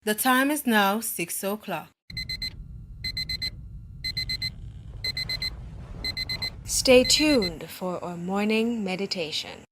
The time is now 6 o'clock. Stay tuned for our morning meditation.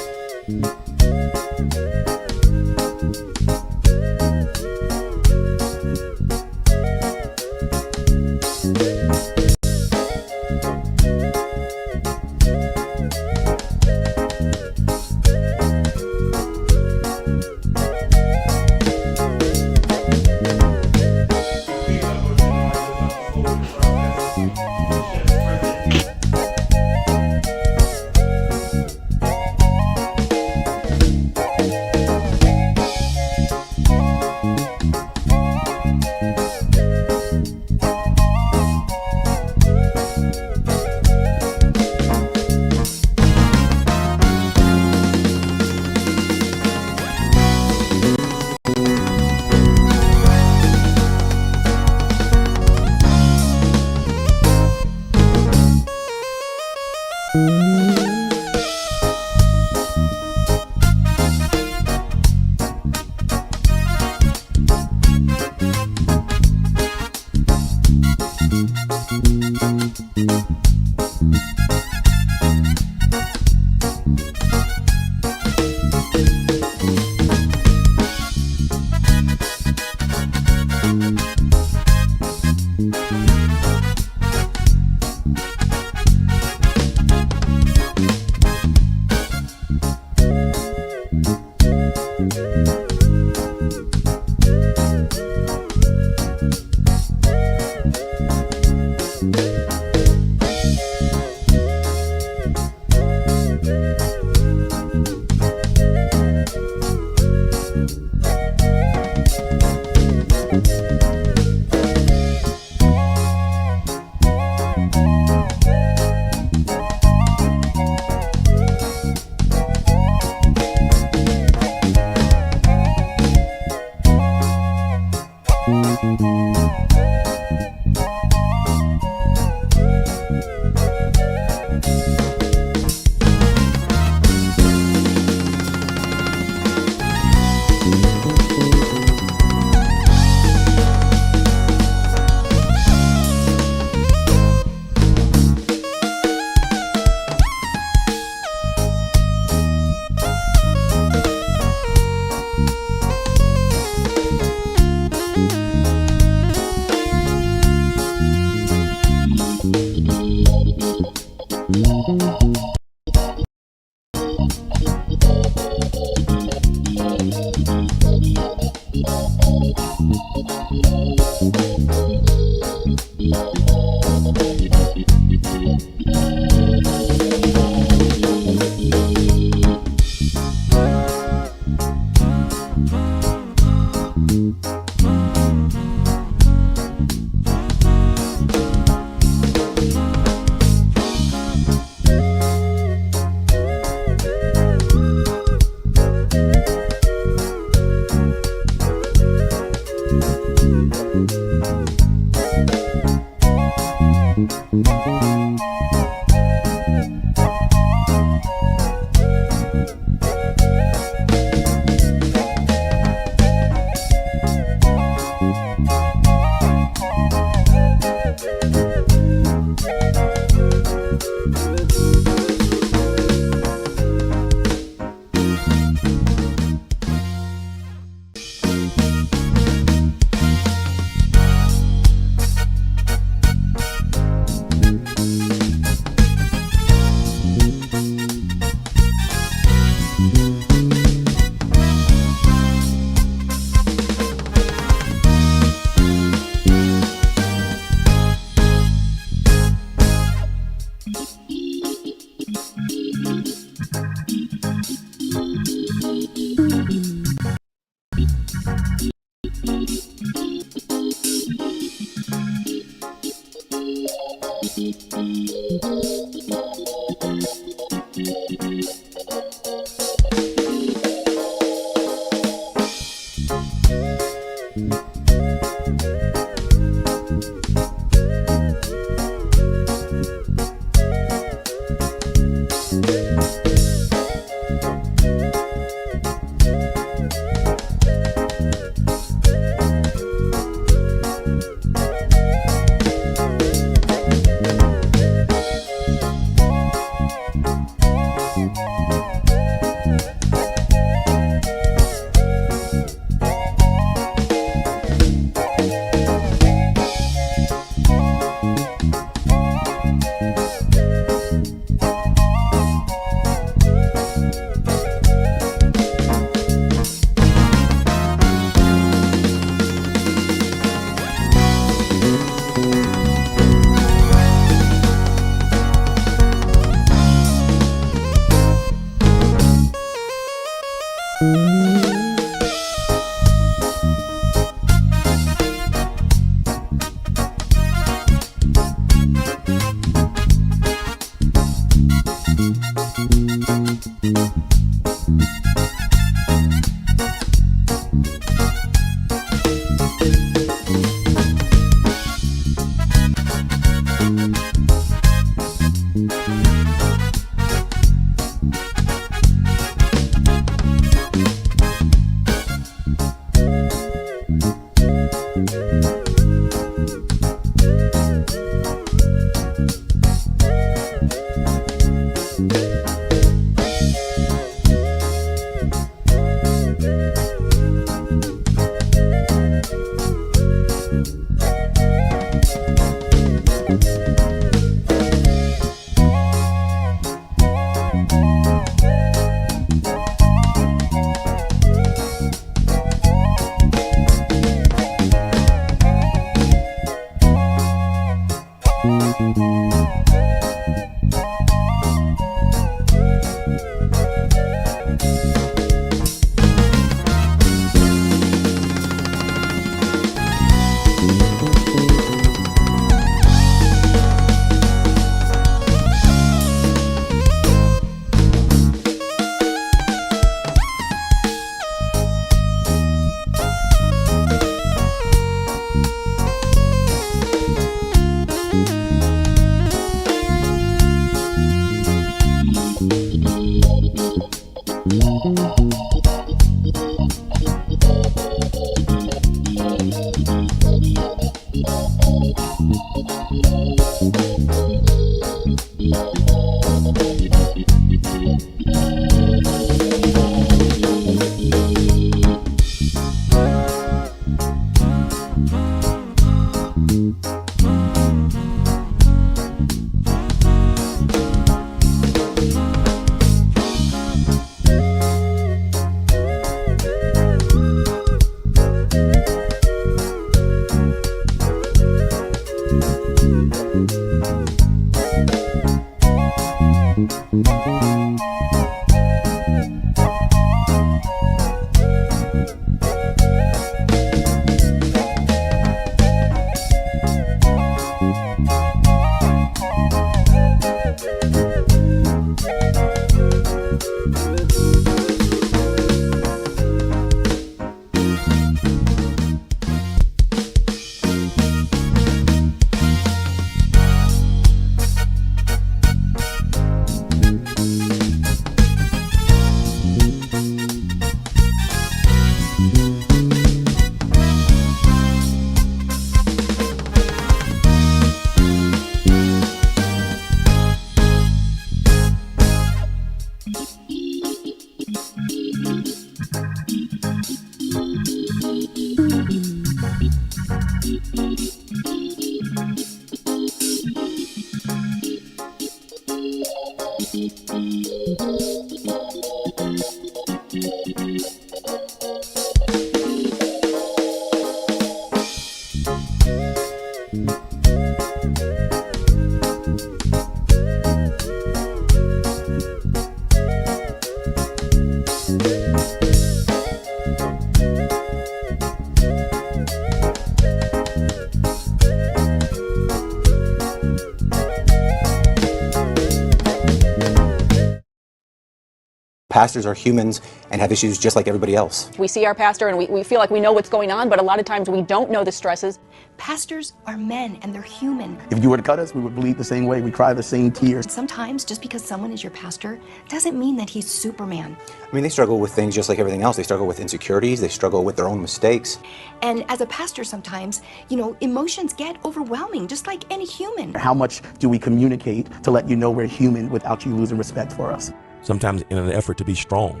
Pastors are humans and have issues just like everybody else. We see our pastor and we feel like we know what's going on, but a lot of times we don't know the stresses. Pastors are men and they're human. If you were to cut us, we would bleed the same way. We cry the same tears. Sometimes just because someone is your pastor doesn't mean that he's Superman. I mean, they struggle with things just like everything else. They struggle with insecurities. They struggle with their own mistakes. And as a pastor sometimes, emotions get overwhelming, just like any human. How much do we communicate to let you know we're human without you losing respect for us? Sometimes in an effort to be strong,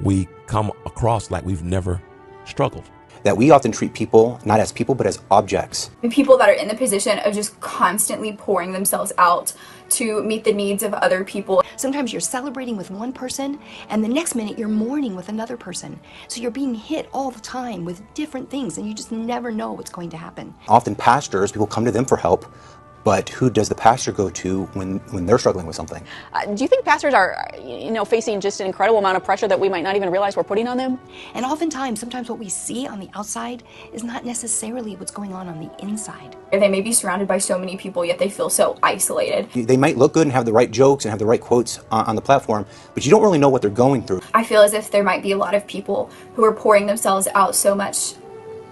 we come across like we've never struggled. That we often treat people not as people, but as objects. People that are in the position of just constantly pouring themselves out to meet the needs of other people. Sometimes you're celebrating with one person, and the next minute you're mourning with another person. So you're being hit all the time with different things, and you just never know what's going to happen. Often pastors, people come to them for help, but who does the pastor go to when they're struggling with something? Do you think pastors are, facing just an incredible amount of pressure that we might not even realize we're putting on them? And sometimes what we see on the outside is not necessarily what's going on the inside. They may be surrounded by so many people, yet they feel so isolated. They might look good and have the right jokes and have the right quotes on the platform, but you don't really know what they're going through. I feel as if there might be a lot of people who are pouring themselves out so much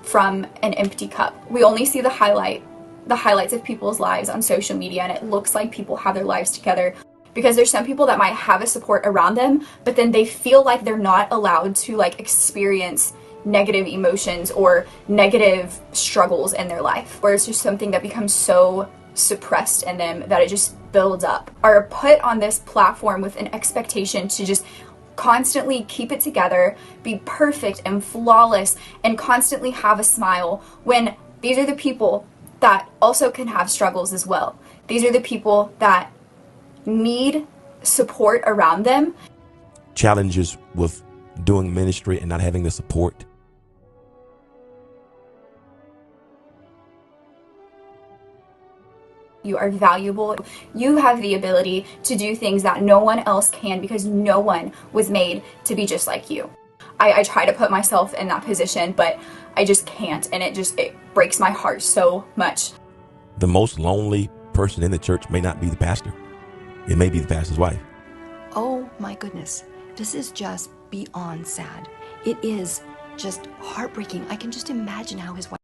from an empty cup. We only see the highlights of people's lives on social media, and it looks like people have their lives together, because there's some people that might have a support around them, but then they feel like they're not allowed to experience negative emotions or negative struggles in their life, where it's just something that becomes so suppressed in them that it just builds up, are put on this platform with an expectation to just constantly keep it together, be perfect and flawless, and constantly have a smile, when these are the people that also can have struggles as well. These are the people that need support around them. Challenges with doing ministry and not having the support. You are valuable. You have the ability to do things that no one else can, because no one was made to be just like you. I try to put myself in that position, but I just can't, and it breaks my heart so much. The most lonely person in the church may not be the pastor. It may be the pastor's wife. Oh my goodness, this is just beyond sad. It is just heartbreaking. I can just imagine how his wife